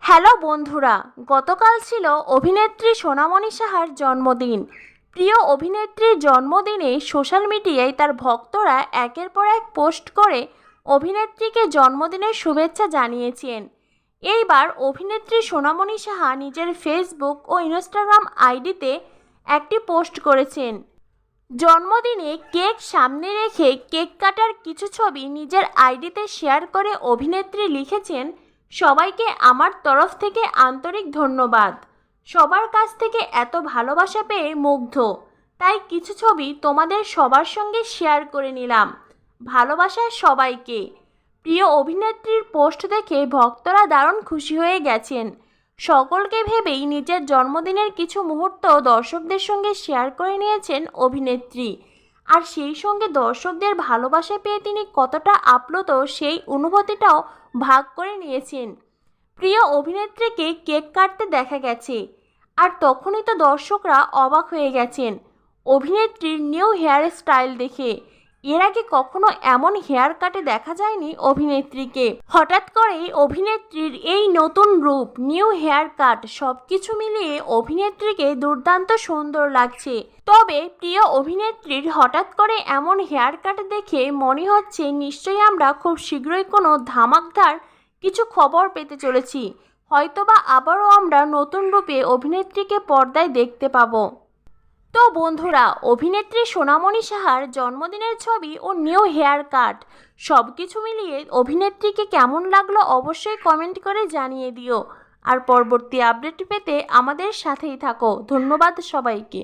Hello বন্ধুরা, গতকাল ছিল অভিনেত্রী সোনামণি সাহার জন্মদিন। প্রিয় অভিনেত্রীর জন্মদিনে সোশ্যাল মিডিয়ায় তার ভক্তরা একের পর এক পোস্ট করে অভিনেত্রীকে জন্মদিনের শুভেচ্ছা জানিয়েছেন। এইবার অভিনেত্রী সোনামণি সাহা নিজের ফেসবুক ও ইনস্টাগ্রাম আইডিতে একটি পোস্ট করেছেন। জন্মদিনে কেক সামনে রেখে কেক কাটার কিছু ছবি নিজের আইডিতে শেয়ার করে অভিনেত্রী লিখেছেন, সবাইকে আমার তরফ থেকে আন্তরিক ধন্যবাদ। সবার কাছ থেকে এত ভালোবাসা পেয়ে মুগ্ধ, তাই কিছু ছবি তোমাদের সবার সঙ্গে শেয়ার করে নিলাম। ভালোবাসা সবাইকে। প্রিয় অভিনেত্রীর পোস্ট দেখে ভক্তরা দারুণ খুশি হয়ে গেছেন। সকলকে ভেবেই নিজের জন্মদিনের কিছু মুহূর্ত দর্শকদের সঙ্গে শেয়ার করে নিয়েছেন অভিনেত্রী। আর সেই সঙ্গে দর্শকদের ভালোবাসা পেয়ে তিনি কতটা আপ্লুত সেই অনুভূতিটাও ভাগ করে নিয়েছেন। প্রিয় অভিনেত্রীকে কেক কাটতে দেখা গেছে, আর তখনই তো দর্শকরা অবাক হয়ে গেছেন অভিনেত্রীর নিউ হেয়ার স্টাইল দেখে। এর আগে কখনো এমন হেয়ার কাটে দেখা যায়নি অভিনেত্রীকে। হঠাৎ করেই অভিনেত্রীর এই নতুন রূপ, নিউ হেয়ার কাট, সবকিছু মিলিয়ে অভিনেত্রীকে দুর্দান্ত সুন্দর লাগছে। তবে প্রিয় অভিনেত্রীর হঠাৎ করে এমন হেয়ার কাট দেখে মনে হচ্ছে নিশ্চয়ই আমরা খুব শীঘ্রই কোনো ধামাকদার কিছু খবর পেতে চলেছি। হয়তোবা আবারও আমরা নতুন রূপে অভিনেত্রীকে পর্দায় দেখতে পাবো। তো বন্ধুরা, অভিনেত্রী সোনামণি সাহার জন্মদিনের ছবি ও নিউ হেয়ার কাট সব কিছু মিলিয়ে অভিনেত্রীকে কেমন লাগলো অবশ্যই কমেন্ট করে জানিয়ে দিও। আর পরবর্তী আপডেট পেতে আমাদের সাথেই থাকো। ধন্যবাদ সবাইকে।